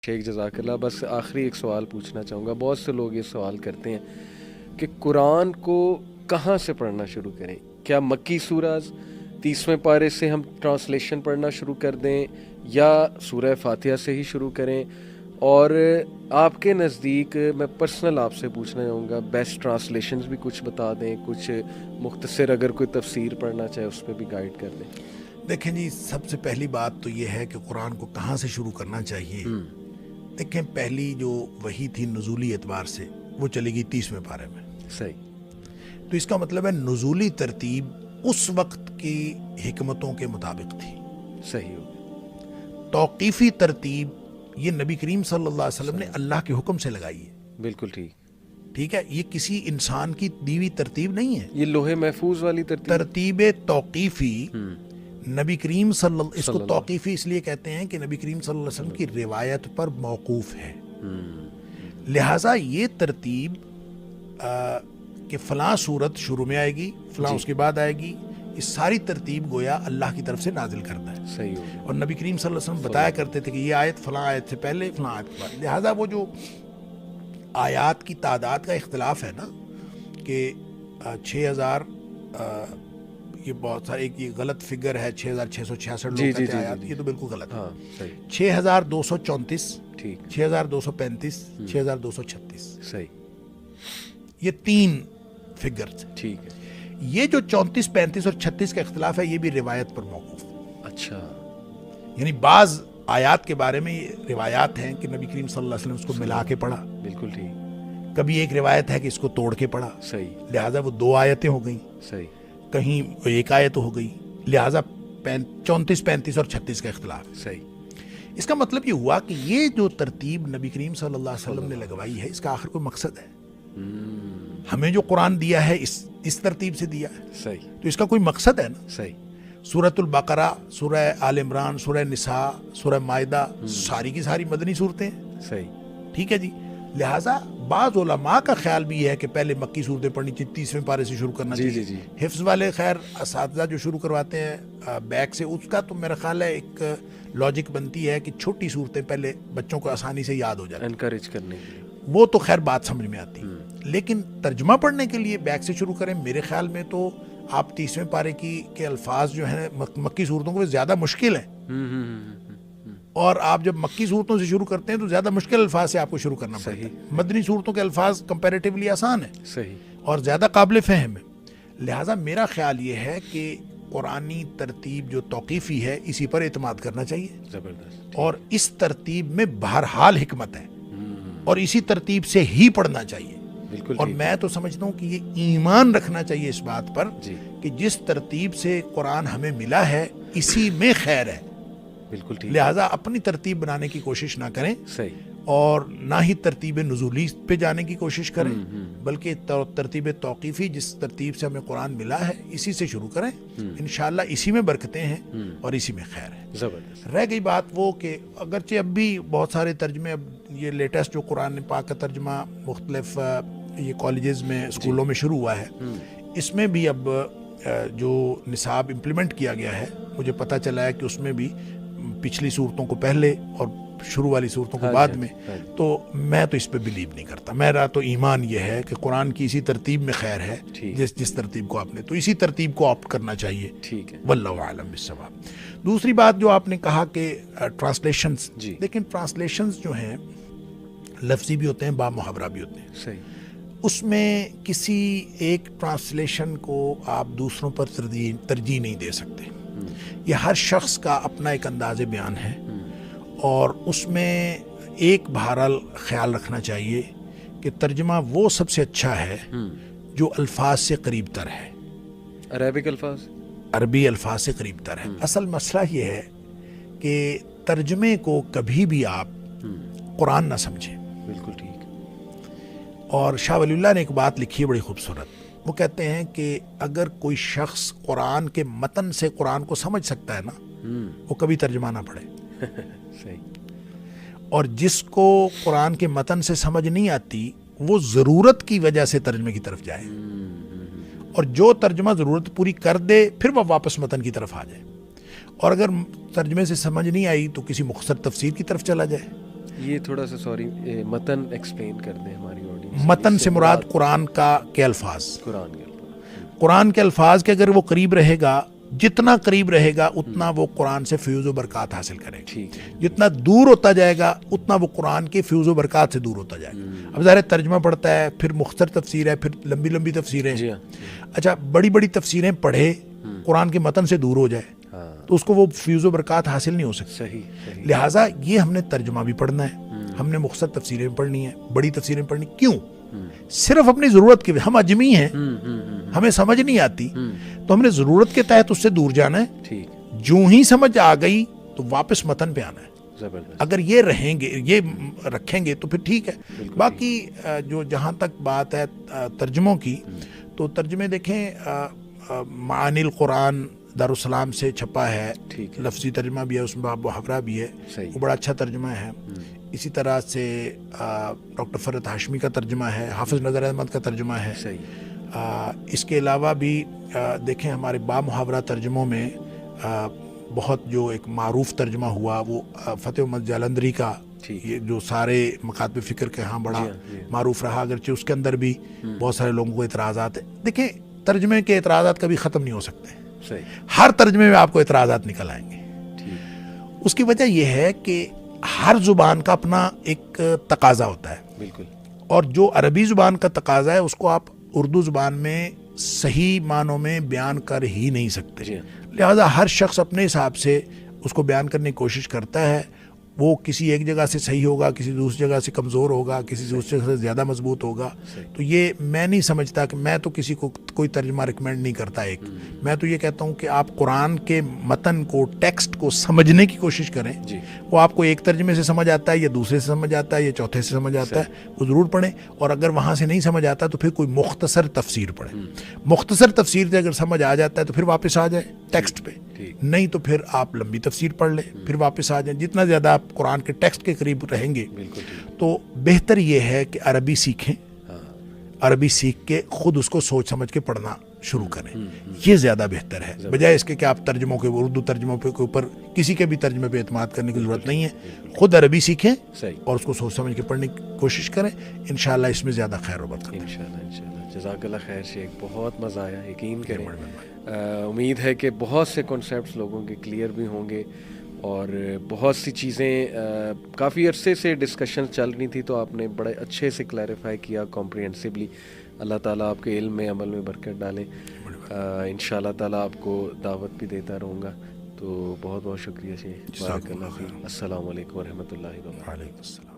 شیخ جزاک اللہ، بس آخری ایک سوال پوچھنا چاہوں گا. بہت سے لوگ یہ سوال کرتے ہیں کہ قرآن کو کہاں سے پڑھنا شروع کریں؟ کیا مکی سورہ 30ویں پارے سے ہم ٹرانسلیشن پڑھنا شروع کر دیں یا سورہ فاتحہ سے ہی شروع کریں؟ اور آپ کے نزدیک میں پرسنل آپ سے پوچھنا چاہوں گا بیسٹ ٹرانسلیشنز بھی کچھ بتا دیں، کچھ مختصر اگر کوئی تفسیر پڑھنا چاہے اس پہ بھی گائیڈ کر دیں. دیکھیں جی، سب سے پہلی بات تو یہ ہے کہ قرآن کو کہاں سے شروع کرنا چاہیے. دیکھیں، پہلی جو وحی تھی نزولی اعتبار سے وہ چلی گئی 30ویں پارے میں. صحیح. تو اس کا مطلب ہے نزولی ترتیب اس وقت کی حکمتوں کے مطابق تھی. صحیح ہو. توقیفی ترتیب یہ نبی کریم صلی اللہ علیہ وسلم نے اللہ کے حکم سے لگائی ہے. بالکل ٹھیک. ٹھیک ہے، یہ کسی انسان کی دیوی ترتیب نہیں ہے. یہ لوح محفوظ والی ترتیب توقیفی نبی کریم اس کو توقیفی اس لیے کہتے ہیں کہ نبی کریم صلی اللہ علیہ وسلم کی روایت پر موقوف ہے. لہٰذا یہ ترتیب کہ فلاں صورت شروع میں آئے گی، فلاں اس کے بعد آئے گی، یہ ساری ترتیب گویا اللہ کی طرف سے نازل کرتا ہے. صحیح ہو. اور نبی کریم صلی اللہ علیہ وسلم بتایا کرتے تھے کہ یہ آیت فلاں آیت سے پہلے، فلاں آیت کے بعد. لہٰذا وہ جو آیات کی تعداد کا اختلاف ہے نا کہ 6000، یہ بہت سارے، ایک یہ غلط فگر ہے 6666 لوگ کہتے ہیں آیات، یہ تو بالکل غلط ہے. 6234، 6235، 6236، صحیح. یہ 3 فگرز. ٹھیک ہے. یہ جو 34، 35 اور 36 کا اختلاف ہے یہ بھی روایت پر موقوف ہے. اچھا. یعنی بعض آیات کے بارے میں یہ روایات ہیں کہ نبی کریم صلی اللہ علیہ وسلم اس کو ملا کے پڑھا. بالکل ٹھیک. کبھی ایک روایت ہے کہ اس کو توڑ کے پڑھا. صحیح. لہٰذا وہ 2 آیتیں ہو گئیں. صحیح. کہیں ایک آیت ہو گئی. لہٰذا 34، 35 اور 36 کا اختلاف. صحیح. اس کا مطلب یہ ہوا کہ یہ جو ترتیب نبی کریم صلی اللہ علیہ وسلم نے لگوائی ہے، اس کا آخر کوئی مقصد ہے. ہمیں جو قرآن دیا ہے اس ترتیب سے دیا ہے. صحیح. تو اس کا کوئی مقصد ہے نا. صحیح. سورۃ البقرہ، سورہ آل عمران، سورہ نساء، سورہ مائدہ، ساری کی ساری مدنی صورتیں ہیں. صحیح. ٹھیک ہے جی. لہٰذا بعض علماء کا خیال بھی یہ ہے کہ پہلے مکی صورتیں پڑھنی چاہیے، 30ویں پارے سے شروع کرنا چاہیے. جی. حفظ والے خیر اساتذہ جو شروع کرواتے ہیں بیک سے، اس کا تو میرا خیال ہے ایک لاجک بنتی ہے کہ چھوٹی صورتیں پہلے بچوں کو آسانی سے یاد ہو جاتی، انکریج کرنے کے لیے. وہ تو خیر بات سمجھ میں آتی. لیکن ترجمہ پڑھنے کے لیے بیک سے شروع کریں. میرے خیال میں تو آپ 30ویں پارے کے الفاظ جو ہیں مکی صورتوں کو زیادہ مشکل ہیں، اور آپ جب مکی صورتوں سے شروع کرتے ہیں تو زیادہ مشکل الفاظ سے آپ کو شروع کرنا پڑتا ہے. مدنی صورتوں کے الفاظ کمپیریٹیولی آسان ہیں. صحیح. اور زیادہ قابل فہم ہے. لہٰذا میرا خیال یہ ہے کہ قرآنی ترتیب جو توقیفی ہے اسی پر اعتماد کرنا چاہیے. زبردست. اور اس ترتیب میں بہرحال حکمت ہے، اور اسی ترتیب سے ہی پڑھنا چاہیے. بالکل. اور میں تو سمجھتا ہوں کہ یہ ایمان رکھنا چاہیے اس بات پر کہ جس ترتیب سے قرآن ہمیں ملا ہے اسی میں خیر ہے. بالکل ٹھیک. لہٰذا اپنی ترتیب بنانے کی کوشش نہ کریں. صحیح. اور نہ ہی ترتیب نزولی پہ جانے کی کوشش کریں، بلکہ ترتیب توقیفی جس ترتیب سے ہمیں قرآن ملا ہے اسی سے شروع کریں. انشاءاللہ اسی میں برکتیں ہیں اور اسی میں خیر ہے. زبردست. رہ گئی بات وہ کہ اگرچہ اب بھی بہت سارے ترجمے، اب یہ لیٹسٹ جو قرآن پاک کا ترجمہ مختلف یہ کالجز میں، اسکولوں میں شروع ہوا ہے، اس میں بھی اب جو نصاب امپلیمنٹ کیا گیا ہے، مجھے پتہ چلا ہے کہ اس میں بھی پچھلی صورتوں کو پہلے اور شروع والی صورتوں کو بعد میں. تو میں تو اس پہ بلیو نہیں کرتا. میرا تو ایمان یہ ہے کہ قرآن کی اسی ترتیب میں خیر ہے. جس ترتیب کو آپ نے، تو اسی ترتیب کو آپٹ کرنا چاہیے. ٹھیک ہے. واللہ اعلم بالصواب. دوسری بات جو آپ نے کہا کہ ٹرانسلیشنز، لیکن ٹرانسلیشنز جو ہیں لفظی بھی ہوتے ہیں، با محاورہ بھی ہوتے ہیں. صحیح. اس میں کسی ایک ٹرانسلیشن کو آپ دوسروں پر ترجیح نہیں دے سکتے. یہ ہر شخص کا اپنا ایک انداز بیان ہے، اور اس میں ایک بہرحال خیال رکھنا چاہیے کہ ترجمہ وہ سب سے اچھا ہے جو الفاظ سے قریب تر ہے. عربک الفاظ، عربی الفاظ سے قریب تر ہے. اصل مسئلہ یہ ہے کہ ترجمے کو کبھی بھی آپ قرآن نہ سمجھیں. بالکل ٹھیک. اور شاہ ولی اللہ نے ایک بات لکھی ہے بڑی خوبصورت. وہ کہتے ہیں کہ اگر کوئی شخص قرآن کے متن سے قرآن کو سمجھ سکتا ہے نا، وہ کبھی ترجمہ نہ پڑھے. صحیح. اور جس کو قرآن کے متن سے سمجھ نہیں آتی وہ ضرورت کی وجہ سے ترجمے کی طرف جائے، اور جو ترجمہ ضرورت پوری کر دے پھر وہ واپس متن کی طرف آ جائے. اور اگر ترجمے سے سمجھ نہیں آئی تو کسی مختصر تفسیر کی طرف چلا جائے. یہ تھوڑا سا سوری متن ایکسپلین کر دیں ہماری آڈینس. متن سے مراد قرآن کا کے الفاظ. قرآن کے الفاظ. قرآن کے الفاظ کے اگر وہ قریب رہے گا, جتنا قریب رہے گا اتنا وہ قرآن سے فیوز و برکات حاصل کرے گا. ٹھیک ہے. جتنا دور ہوتا جائے گا اتنا وہ قرآن کے فیوز و برکات سے دور ہوتا جائے گا. اب ظاہر ترجمہ پڑھتا ہے, پھر مختصر تفسیر ہے, پھر لمبی لمبی تفسیریں. جی ہاں. اچھا, بڑی بڑی تفسیریں پڑھے, قرآن کے متن سے دور ہو جائے تو اس کو وہ فیوز و برکات حاصل نہیں ہو سکتی. صحیح. لہٰذا یہ ہم نے ترجمہ بھی پڑھنا ہے, ہم نے مختصر تفسیریں پڑھنی ہیں, بڑی تفسیریں پڑھنی. کیوں؟ صرف اپنی ضرورت کے, ہم اجمی ہیں, ہمیں سمجھ نہیں آتی, تو ہم نے ضرورت کے تحت اس سے دور جانا ہے. ٹھیک. جو ہی سمجھ آ گئی تو واپس متن پہ آنا ہے. زبردست. اگر یہ رہیں گے, یہ رکھیں گے تو پھر ٹھیک ہے. باقی جو جہاں تک بات ہے ترجموں کی, تو ترجمے دیکھیں, معانی القرآن دارالسلام سے چھپا ہے, لفظی ترجمہ بھی ہے, اس میں باب محاورہ بھی ہے, وہ بڑا اچھا ترجمہ ہے. اسی طرح سے ڈاکٹر فرحت ہاشمی کا ترجمہ ہے, حافظ نظر احمد کا ترجمہ ہے. اس کے علاوہ بھی دیکھیں ہمارے با محاورہ ترجموں میں بہت جو ایک معروف ترجمہ ہوا وہ فتح محمد جالندری کا, یہ جو سارے مکاتب فکر کے ہاں بڑا معروف رہا, اگرچہ اس کے اندر بھی بہت سارے لوگوں کو اعتراضات ہیں. دیکھیں ترجمے کے اعتراضات کبھی ختم نہیں ہو سکتے, ہر ترجمے میں آپ کو اعتراضات نکل آئیں گے. اس کی وجہ یہ ہے کہ ہر زبان کا اپنا ایک تقاضا ہوتا ہے. بالکل. اور جو عربی زبان کا تقاضا ہے اس کو آپ اردو زبان میں صحیح معنوں میں بیان کر ہی نہیں سکتے. لہذا ہر شخص اپنے حساب سے اس کو بیان کرنے کی کوشش کرتا ہے. وہ کسی ایک جگہ سے صحیح ہوگا, کسی دوسری جگہ سے کمزور ہوگا, کسی دوسری جگہ سے زیادہ مضبوط ہوگا. تو یہ میں نہیں سمجھتا کہ میں تو کسی کو کوئی ترجمہ ریکمینڈ نہیں کرتا. میں تو یہ کہتا ہوں کہ آپ قرآن کے متن کو, ٹیکسٹ کو سمجھنے کی کوشش کریں. وہ آپ کو ایک ترجمے سے سمجھ آتا ہے یا دوسرے سے سمجھ آتا ہے یا چوتھے سے سمجھ آتا ہے, وہ ضرور پڑھیں. اور اگر وہاں سے نہیں سمجھ آتا تو پھر کوئی مختصر تفسیر پڑھیں. مختصر تفسیر سے اگر سمجھ آ جاتا ہے تو پھر واپس آ جائیں ٹیکسٹ پہ, نہیں تو پھر آپ لمبی تفسیر پڑھ لیں, پھر واپس آ جائیں. جتنا زیادہ آپ قرآن کے ٹیکسٹ کے قریب رہیں گے تو بہتر یہ ہے کہ عربی سیکھیں, عربی سیکھ کے خود اس کو سوچ سمجھ کے پڑھنا شروع کریں. یہ زیادہ بہتر ہے, بجائے اس کے کہ آپ ترجموں کے, اردو ترجموں کے اوپر کسی کے بھی ترجمے پہ اعتماد کرنے کی ضرورت نہیں ہے. خود عربی سیکھیں اور اس کو سوچ سمجھ کے پڑھنے کی کوشش کریں. انشاءاللہ اس میں زیادہ خیر و برکت. انشاءاللہ. جزاک اللہ خیر شیخ, بہت مزہ آیا. یقین کریں, امید ہے کہ بہت سے کنسیپٹس لوگوں کے کلیئر بھی ہوں گے, اور بہت سی چیزیں کافی عرصے سے ڈسکشن چل رہی تھی تو آپ نے بڑے اچھے سے کلیریفائی کیا کمپریہنسولی. اللہ تعالیٰ آپ کے علم میں, عمل میں برکت ڈالیں. انشاءاللہ تعالیٰ آپ کو دعوت بھی دیتا رہوں گا. تو بہت بہت شکریہ شیخ. بارک اللہ فیک. السلام علیکم ورحمۃ اللہ وبرکاتہ. وعلیکم السلام.